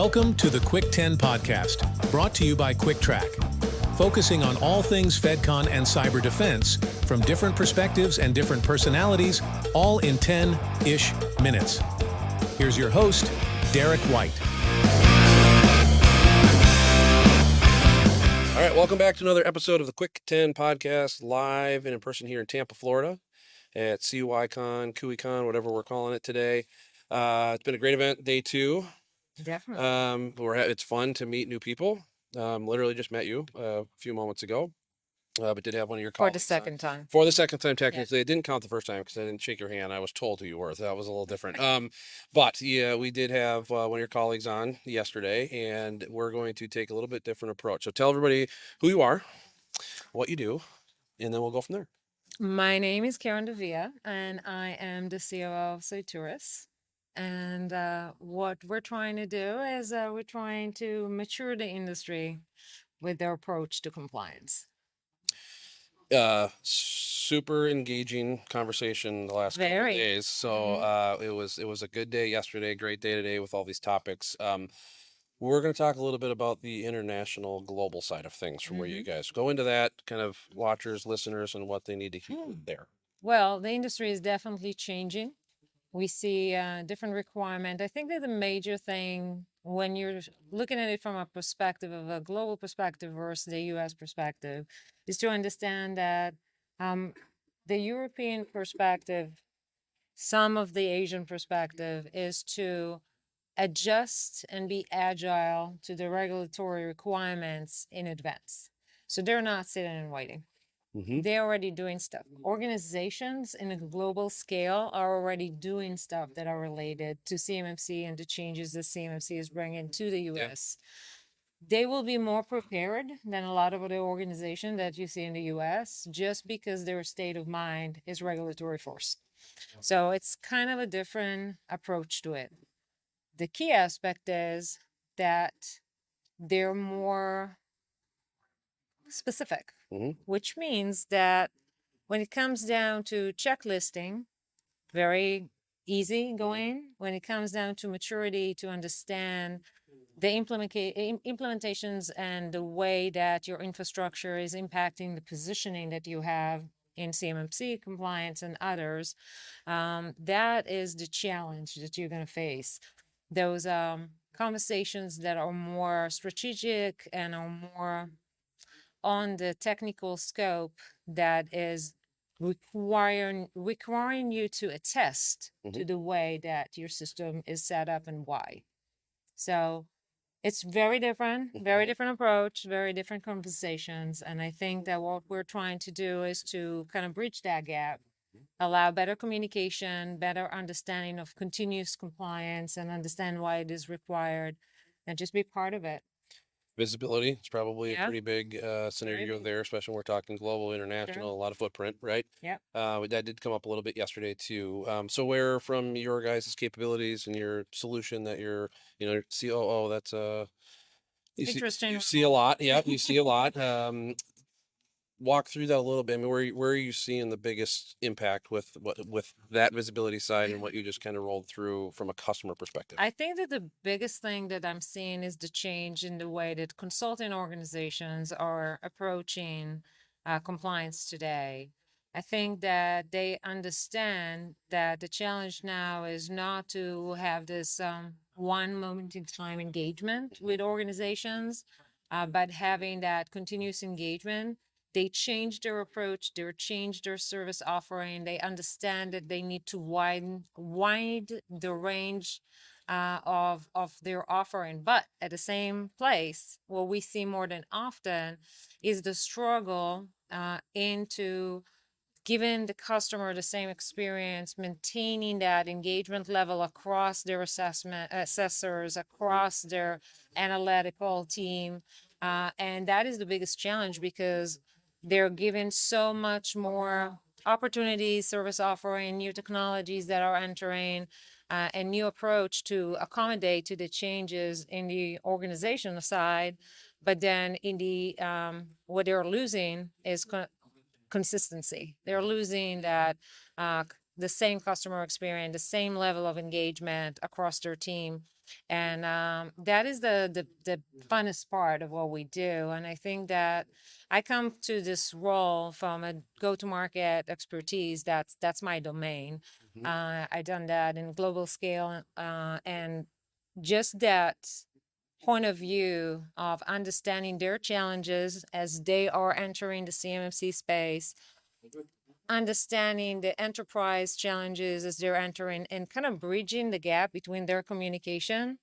Welcome to the Quick 10 podcast, brought to you by Trac, focusing on all things FedCon and cyber defense from different perspectives and different personalities, all in 10-ish minutes. Here's your host, Derek White. All right, welcome back to another episode of the Quick 10 podcast, live and in person here in Tampa, Florida, at CYCon, Cuick, whatever we're calling it today. It's been a great event, day two. Definitely. It's fun to meet new people. Literally just met you a few moments ago, but did have one of your colleagues For the second time. For the second time, technically. Yeah. It didn't count the first time because I didn't shake your hand. I was told who you were. So that was a little different. But yeah, we did have one of your colleagues on yesterday, and we're going to take a little bit different approach. So tell everybody who you are, what you do, and then we'll go from there. My name is Keren de Via, and I am the COO of Cyturus. And what we're trying to do is we're trying to mature the industry with their approach to compliance. Super engaging conversation the last couple of days. So it was a good day yesterday, great day today with all these topics. We're going to talk a little bit about the international global side of things from where you guys go into that, kind of watchers, listeners, and what they need to hear there. Well, the industry is definitely changing. We see different requirement. I think that the major thing when you're looking at it from a perspective of a global perspective versus the U.S. perspective is to understand that the European perspective, some of the Asian perspective is to adjust and be agile to the regulatory requirements in advance. So they're not sitting and waiting. They're already doing stuff. Organizations in a global scale are already doing stuff that are related to CMMC and the changes that CMMC is bringing to the U.S. They will be more prepared than a lot of other organizations that you see in the U.S. just because their state of mind is regulatory first. So it's kind of a different approach to it. The key aspect is that they're more specific, which means that when it comes down to checklisting, very easy going. When it comes down to maturity, to understand the implementations and the way that your infrastructure is impacting the positioning that you have in CMMC compliance and others, that is the challenge that you're going to face. Those conversations that are more strategic and are more on the technical scope that is requiring you to attest to the way that your system is set up and why. So it's very different approach, very different conversations. And I think that what we're trying to do is to kind of bridge that gap, allow better communication, better understanding of continuous compliance and understand why it is required and just be part of it. Visibility is probably a pretty big scenario there, especially when we're talking global, international, a lot of footprint, right? Yeah. That did come up a little bit yesterday too. So where from your guys' capabilities and your solution that you're, COO, that's interesting. You see a lot. Yeah, you see a lot. Walk through that a little bit. I mean, where are you seeing the biggest impact with that visibility side and what you just kind of rolled through from a customer perspective? I think that the biggest thing that I'm seeing is the change in the way that consulting organizations are approaching compliance today. I think that they understand that the challenge now is not to have this one moment in time engagement with organizations, but having that continuous engagement. They changed their approach, they changed their service offering. They understand that they need to widen the range of their offering. But at the same place, what we see more than often is the struggle into giving the customer the same experience, maintaining that engagement level across their assessors, across their analytical team. And that is the biggest challenge because they're given so much more opportunities, service offering, new technologies that are entering, and new approach to accommodate to the changes in the organizational side. But then in the what they're losing is consistency. They're losing that the same customer experience, the same level of engagement across their team. And that is the funnest part of what we do. And I think that I come to this role from a go-to-market expertise. That's my domain. I done that in global scale, and just that point of view of understanding their challenges as they are entering the CMMC space, understanding the enterprise challenges as they're entering, and kind of bridging the gap between their communication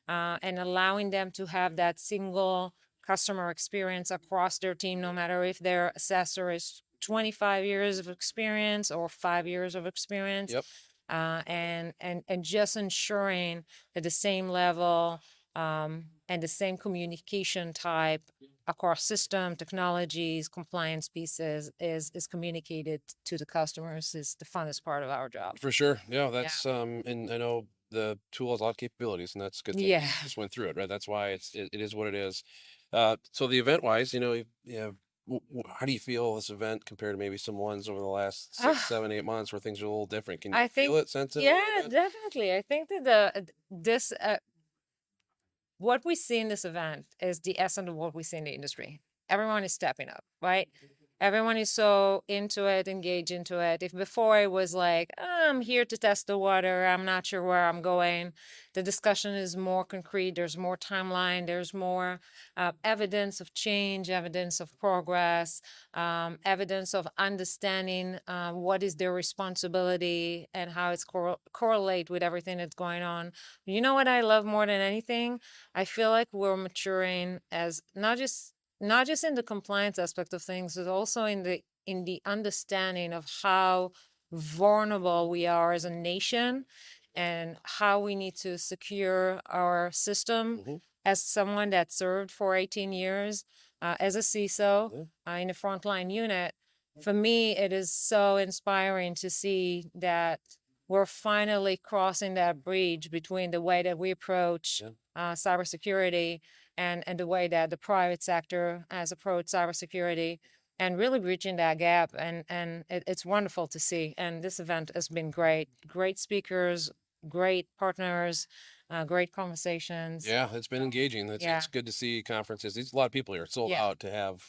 and allowing them to have that single customer experience across their team, no matter if their assessor is 25 years of experience or 5 years of experience. Yep. And just ensuring that the same level and the same communication type across system, technologies, compliance pieces is communicated to the customers is the funnest part of our job. For sure. Yeah, that's and I know the tool has a lot of capabilities, and that's a good thing. Yeah. You just went through it, right? That's why it is what it is. So the event wise, how do you feel this event compared to maybe some ones over the last 6, 7, 8 months where things are a little different? Can you feel it, sense it? Yeah, definitely. I think that what we see in this event is the essence of what we see in the industry. Everyone is stepping up, right? Everyone is so into it, engaged into it. If before it was like, I'm here to test the water, I'm not sure where I'm going, the discussion is more concrete. There's more timeline. There's more evidence of change, evidence of progress, evidence of understanding what is their responsibility and how it's correlate with everything that's going on. You know what I love more than anything? I feel like we're maturing as not just in the compliance aspect of things, but also in the understanding of how vulnerable we are as a nation and how we need to secure our system. As someone that served for 18 years as a CISO in a frontline unit, for me, it is so inspiring to see that we're finally crossing that bridge between the way that we approach cybersecurity and the way that the private sector has approached cybersecurity, and really bridging that gap. And it's wonderful to see. And this event has been great. Great speakers, great partners, great conversations. Yeah, it's been engaging. It's good to see conferences. There's a lot of people here. Sold out. To have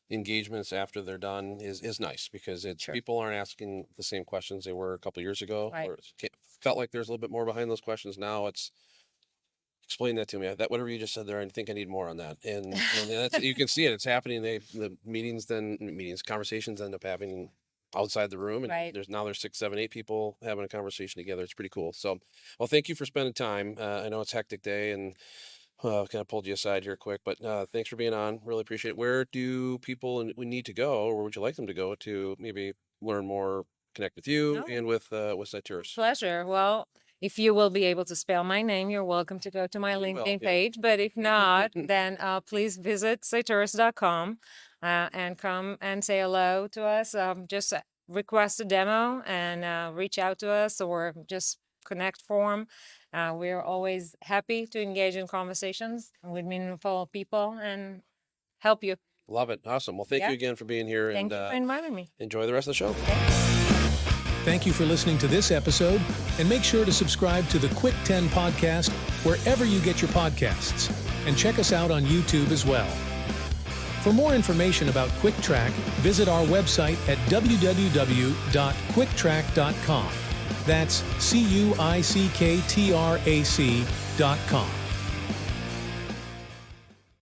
engagements after they're done is nice, because it's people aren't asking the same questions they were a couple of years ago. Right. Or felt like there's a little bit more behind those questions. Now it's explain that to me. That whatever you just said there, I think I need more on that. And that's, you can see it. It's happening. The conversations end up happening outside the room, and there's 6, 7, 8 people having a conversation together. It's pretty cool. So, well, thank you for spending time. I know it's a hectic day, and kind of pulled you aside here quick, but thanks for being on. Really appreciate it. Where do people need to go, or where would you like them to go to maybe learn more, connect with you and with Cyturus? Pleasure. Well, if you will be able to spell my name, you're welcome to go to my LinkedIn page. But if not, then please visit cyturus.com and come and say hello to us. Just request a demo and reach out to us, or just connect form. We're always happy to engage in conversations with meaningful people and help you. Love it. Awesome. Well, thank you again for being here. Thank you for inviting me. Enjoy the rest of the show. Thank you for listening to this episode, and make sure to subscribe to the Cuick 10 podcast wherever you get your podcasts, and check us out on YouTube as well. For more information about Trac, visit our website at www.cuicktrac.com. That's CUICKTRAC.com.